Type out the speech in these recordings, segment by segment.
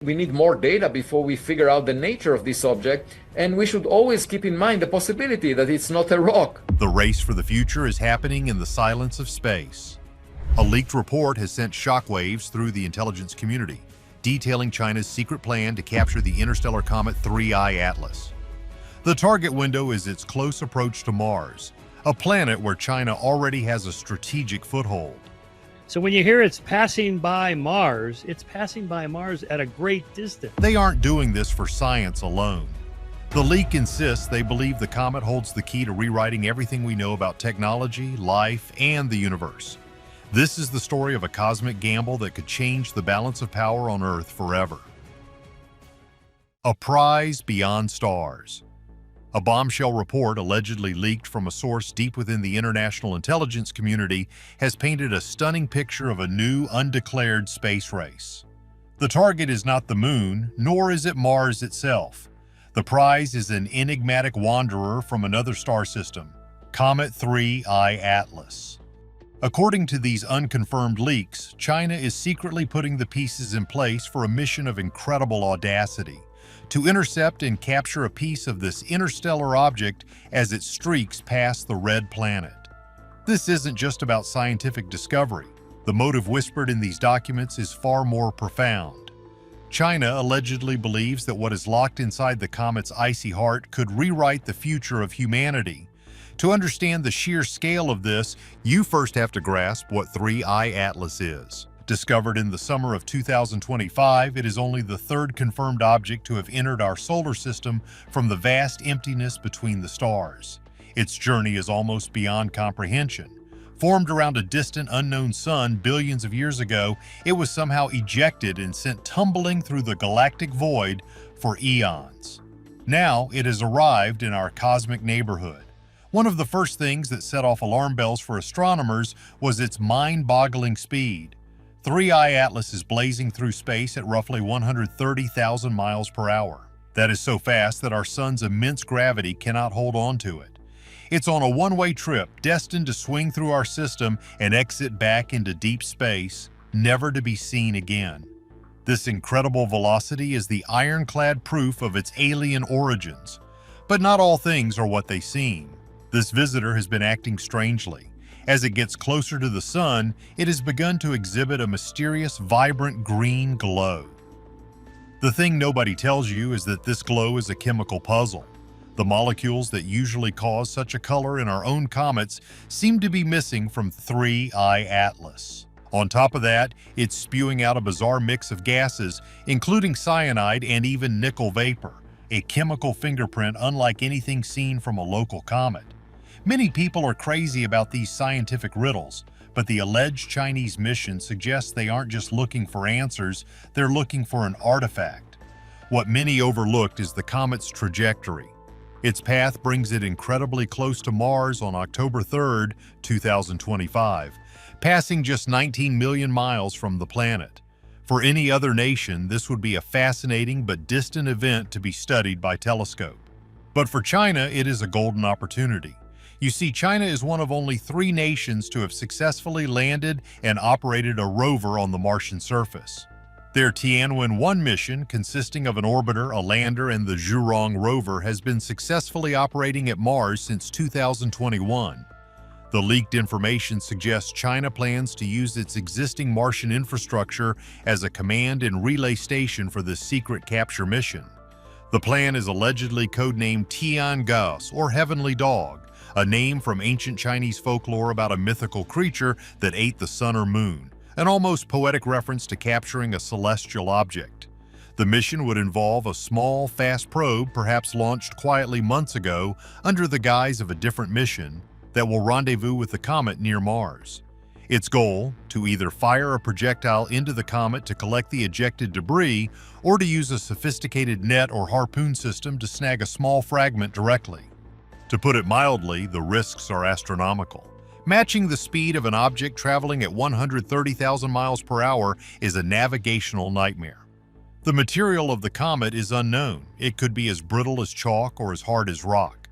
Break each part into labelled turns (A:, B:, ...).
A: We need more data before we figure out the nature of this object, and we should always keep in mind the possibility that it's not a rock.
B: The race for the future is happening in the silence of space. A leaked report has sent shockwaves through the intelligence community, detailing China's secret plan to capture the interstellar comet 3I Atlas. The target window is its close approach to Mars, a planet where China already has a strategic foothold.
C: So when you hear it's passing by Mars, it's passing by Mars at a great distance.
B: They aren't doing this for science alone. The leak insists they believe the comet holds the key to rewriting everything we know about technology, life, and the universe. This is the story of a cosmic gamble that could change the balance of power on Earth forever. A prize beyond stars. A bombshell report allegedly leaked from a source deep within the international intelligence community has painted a stunning picture of a new, undeclared space race. The target is not the Moon, nor is it Mars itself. The prize is an enigmatic wanderer from another star system, Comet 3I Atlas. According to these unconfirmed leaks, China is secretly putting the pieces in place for a mission of incredible audacity, to intercept and capture a piece of this interstellar object as it streaks past the red planet. This isn't just about scientific discovery. The motive whispered in these documents is far more profound. China allegedly believes that what is locked inside the comet's icy heart could rewrite the future of humanity. To understand the sheer scale of this, you first have to grasp what 3I Atlas is. Discovered in the summer of 2025, it is only the third confirmed object to have entered our solar system from the vast emptiness between the stars. Its journey is almost beyond comprehension. Formed around a distant, unknown sun billions of years ago, it was somehow ejected and sent tumbling through the galactic void for eons. Now it has arrived in our cosmic neighborhood. One of the first things that set off alarm bells for astronomers was its mind-boggling speed. 3I Atlas is blazing through space at roughly 130,000 miles per hour. That is so fast that our sun's immense gravity cannot hold on to it. It's on a one-way trip destined to swing through our system and exit back into deep space, never to be seen again. This incredible velocity is the ironclad proof of its alien origins. But not all things are what they seem. This visitor has been acting strangely. As it gets closer to the sun, it has begun to exhibit a mysterious, vibrant green glow. The thing nobody tells you is that this glow is a chemical puzzle. The molecules that usually cause such a color in our own comets seem to be missing from 3I Atlas. On top of that, it's spewing out a bizarre mix of gases, including cyanide and even nickel vapor, a chemical fingerprint unlike anything seen from a local comet. Many people are crazy about these scientific riddles, but the alleged Chinese mission suggests they aren't just looking for answers, they're looking for an artifact. What many overlooked is the comet's trajectory. Its path brings it incredibly close to Mars on October 3, 2025, passing just 19 million miles from the planet. For any other nation, this would be a fascinating but distant event to be studied by telescope. But for China, it is a golden opportunity. You see, China is one of only 3 nations to have successfully landed and operated a rover on the Martian surface. Their Tianwen-1 mission, consisting of an orbiter, a lander, and the Zhurong rover, has been successfully operating at Mars since 2021. The leaked information suggests China plans to use its existing Martian infrastructure as a command and relay station for this secret capture mission. The plan is allegedly codenamed Tiangos, or Heavenly Dog, a name from ancient Chinese folklore about a mythical creature that ate the sun or moon, an almost poetic reference to capturing a celestial object. The mission would involve a small, fast probe, perhaps launched quietly months ago under the guise of a different mission, that will rendezvous with the comet near Mars. Its goal, to either fire a projectile into the comet to collect the ejected debris, or to use a sophisticated net or harpoon system to snag a small fragment directly. To put it mildly, the risks are astronomical. Matching the speed of an object traveling at 130,000 miles per hour is a navigational nightmare. The material of the comet is unknown. It could be as brittle as chalk or as hard as rock.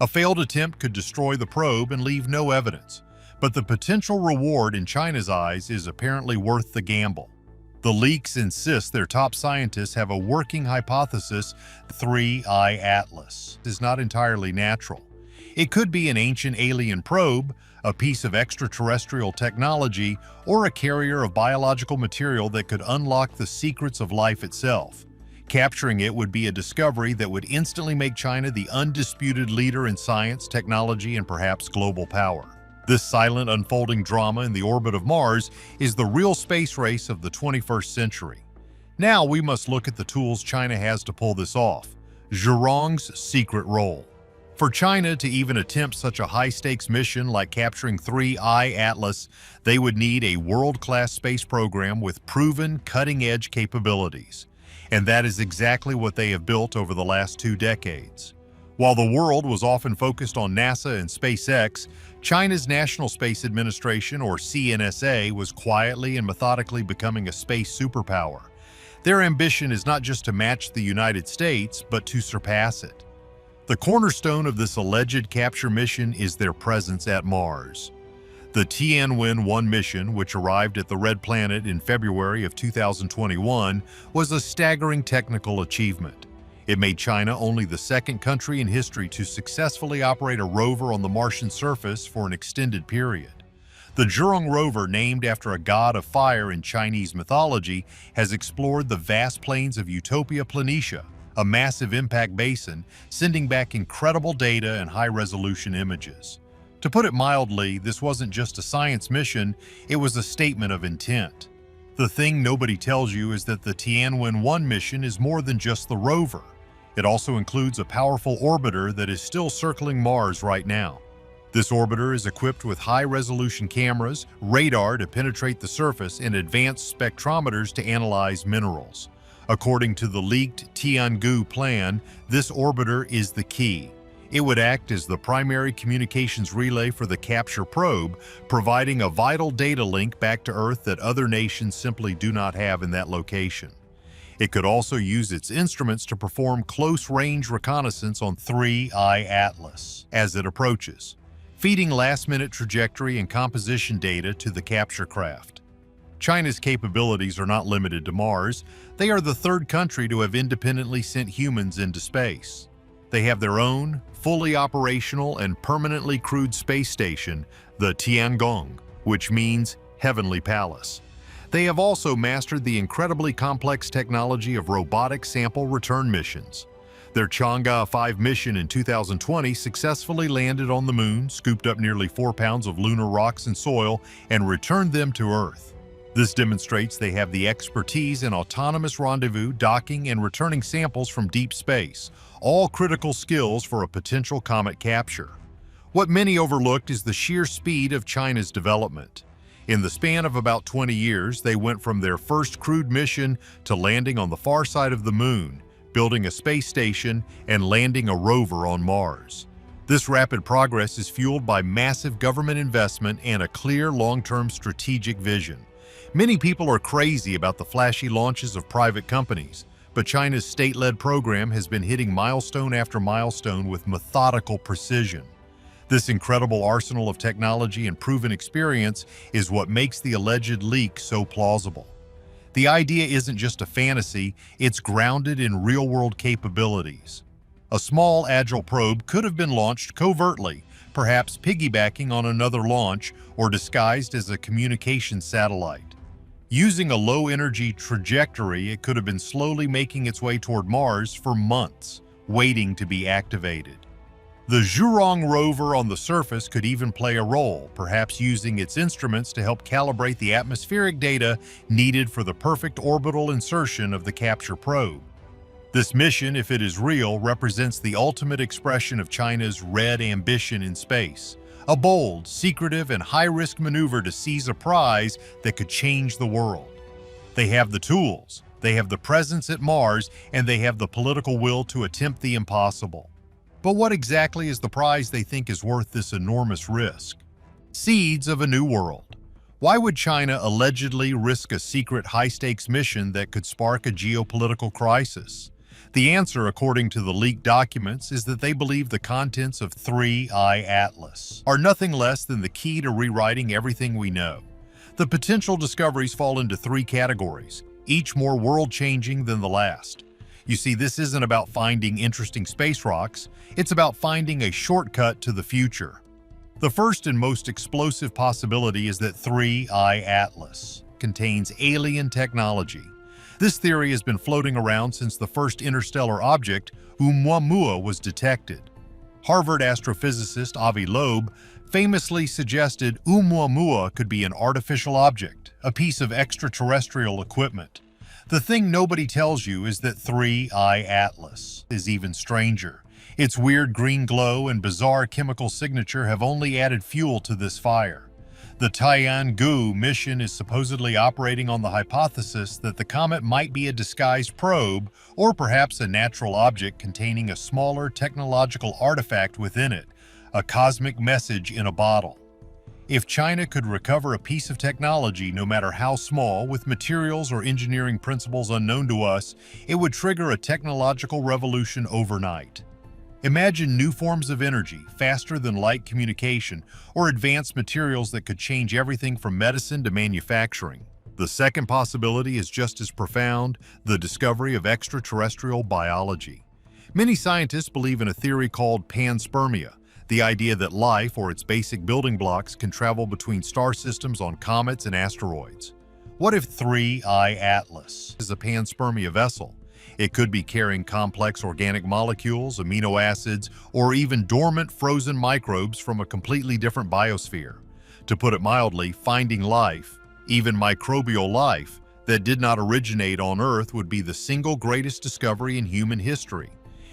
B: A failed attempt could destroy the probe and leave no evidence, but the potential reward in China's eyes is apparently worth the gamble. The leaks insist their top scientists have a working hypothesis: 3I Atlas is not entirely natural. It could be an ancient alien probe, a piece of extraterrestrial technology, or a carrier of biological material that could unlock the secrets of life itself. Capturing it would be a discovery that would instantly make China the undisputed leader in science, technology, and perhaps global power. This silent, unfolding drama in the orbit of Mars is the real space race of the 21st century. Now we must look at the tools China has to pull this off: Zhurong's secret role. For China to even attempt such a high-stakes mission like capturing 3I Atlas, they would need a world-class space program with proven, cutting-edge capabilities. And that is exactly what they have built over the last 2 decades. While the world was often focused on NASA and SpaceX, China's National Space Administration, or CNSA, was quietly and methodically becoming a space superpower. Their ambition is not just to match the United States, but to surpass it. The cornerstone of this alleged capture mission is their presence at Mars. The Tianwen-1 mission, which arrived at the Red Planet in February of 2021, was a staggering technical achievement. It made China only the second country in history to successfully operate a rover on the Martian surface for an extended period. The Zhurong rover, named after a god of fire in Chinese mythology, has explored the vast plains of Utopia Planitia, a massive impact basin, sending back incredible data and high-resolution images. To put it mildly, this wasn't just a science mission, it was a statement of intent. The thing nobody tells you is that the Tianwen-1 mission is more than just the rover. It also includes a powerful orbiter that is still circling Mars right now. This orbiter is equipped with high-resolution cameras, radar to penetrate the surface, and advanced spectrometers to analyze minerals. According to the leaked Tiangong plan, this orbiter is the key. It would act as the primary communications relay for the capture probe, providing a vital data link back to Earth that other nations simply do not have in that location. It could also use its instruments to perform close-range reconnaissance on 3I Atlas as it approaches, feeding last-minute trajectory and composition data to the capture craft. China's capabilities are not limited to Mars. They are the third country to have independently sent humans into space. They have their own, fully operational and permanently crewed space station, the Tiangong, which means Heavenly Palace. They have also mastered the incredibly complex technology of robotic sample return missions. Their Chang'e 5 mission in 2020 successfully landed on the Moon, scooped up nearly 4 pounds of lunar rocks and soil, and returned them to Earth. This demonstrates they have the expertise in autonomous rendezvous, docking, and returning samples from deep space, all critical skills for a potential comet capture. What many overlooked is the sheer speed of China's development. In the span of about 20 years, they went from their first crewed mission to landing on the far side of the Moon, building a space station, and landing a rover on Mars. This rapid progress is fueled by massive government investment and a clear long-term strategic vision. Many people are crazy about the flashy launches of private companies, but China's state-led program has been hitting milestone after milestone with methodical precision. This incredible arsenal of technology and proven experience is what makes the alleged leak so plausible. The idea isn't just a fantasy, it's grounded in real-world capabilities. A small, agile probe could have been launched covertly, perhaps piggybacking on another launch or disguised as a communications satellite. Using a low-energy trajectory, it could have been slowly making its way toward Mars for months, waiting to be activated. The Zhurong rover on the surface could even play a role, perhaps using its instruments to help calibrate the atmospheric data needed for the perfect orbital insertion of the capture probe. This mission, if it is real, represents the ultimate expression of China's red ambition in space. A bold, secretive, and high-risk maneuver to seize a prize that could change the world. They have the tools, they have the presence at Mars, and they have the political will to attempt the impossible. But what exactly is the prize they think is worth this enormous risk? Seeds of a new world. Why would China allegedly risk a secret high-stakes mission that could spark a geopolitical crisis? The answer, according to the leaked documents, is that they believe the contents of 3I Atlas are nothing less than the key to rewriting everything we know. The potential discoveries fall into 3 categories: each more world-changing than the last. You see, this isn't about finding interesting space rocks, it's about finding a shortcut to the future. The first and most explosive possibility is that 3I Atlas contains alien technology. This theory has been floating around since the first interstellar object, Oumuamua, was detected. Harvard astrophysicist Avi Loeb famously suggested Oumuamua could be an artificial object, a piece of extraterrestrial equipment. The thing nobody tells you is that 3I Atlas is even stranger. Its weird green glow and bizarre chemical signature have only added fuel to this fire. The Tiangong mission is supposedly operating on the hypothesis that the comet might be a disguised probe or perhaps a natural object containing a smaller technological artifact within it, a cosmic message in a bottle. If China could recover a piece of technology, no matter how small, with materials or engineering principles unknown to us, it would trigger a technological revolution overnight. Imagine new forms of energy, faster-than-light communication, or advanced materials that could change everything from medicine to manufacturing. The second possibility is just as profound: the discovery of extraterrestrial biology. Many scientists believe in a theory called panspermia, the idea that life, or its basic building blocks, can travel between star systems on comets and asteroids. What if 3I Atlas is a panspermia vessel? It could be carrying complex organic molecules, amino acids, or even dormant frozen microbes from a completely different biosphere. To put it mildly, finding life, even microbial life, that did not originate on Earth would be the single greatest discovery in human history.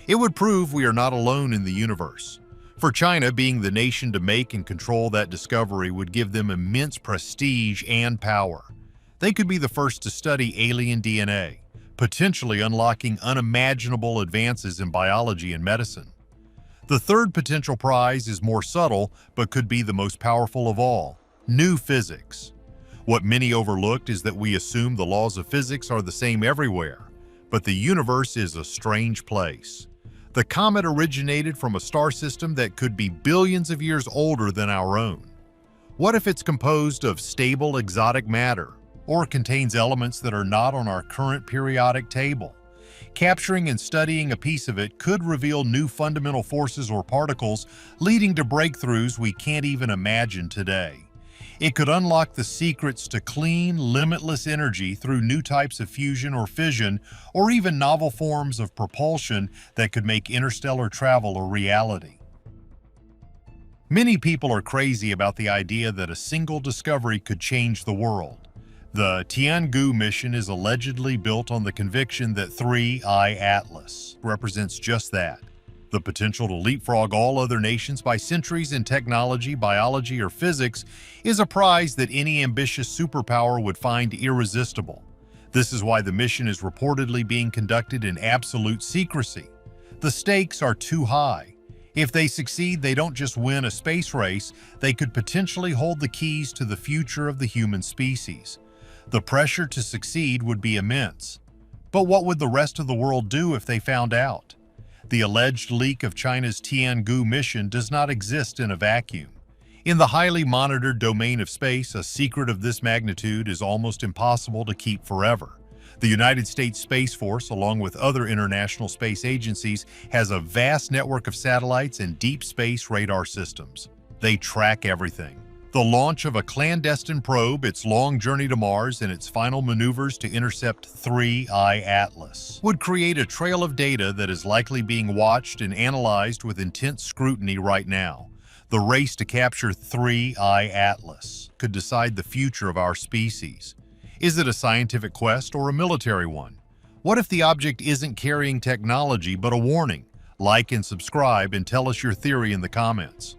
B: It would prove we are not alone in the universe. For China, being the nation to make and control that discovery would give them immense prestige and power. They could be the first to study alien DNA, potentially unlocking unimaginable advances in biology and medicine. The third potential prize is more subtle, but could be the most powerful of all: new physics. What many overlooked is that we assume the laws of physics are the same everywhere, but the universe is a strange place. The comet originated from a star system that could be billions of years older than our own. What if it's composed of stable exotic matter, or contains elements that are not on our current periodic table? Capturing and studying a piece of it could reveal new fundamental forces or particles, leading to breakthroughs we can't even imagine today. It could unlock the secrets to clean, limitless energy through new types of fusion or fission, or even novel forms of propulsion that could make interstellar travel a reality. Many people are crazy about the idea that a single discovery could change the world. The Tiangong mission is allegedly built on the conviction that 3I Atlas represents just that: the potential to leapfrog all other nations by centuries in technology, biology, or physics is a prize that any ambitious superpower would find irresistible. This is why the mission is reportedly being conducted in absolute secrecy. The stakes are too high. If they succeed, they don't just win a space race, they could potentially hold the keys to the future of the human species. The pressure to succeed would be immense. But what would the rest of the world do if they found out? The alleged leak of China's Tiangong mission does not exist in a vacuum. In the highly monitored domain of space, a secret of this magnitude is almost impossible to keep forever. The United States Space Force, along with other international space agencies, has a vast network of satellites and deep space radar systems. They track everything: the launch of a clandestine probe, its long journey to Mars, and its final maneuvers to intercept 3I Atlas would create a trail of data that is likely being watched and analyzed with intense scrutiny right now. The race to capture 3I Atlas could decide the future of our species. Is it a scientific quest or a military one? What if the object isn't carrying technology but a warning? Like and subscribe and tell us your theory in the comments.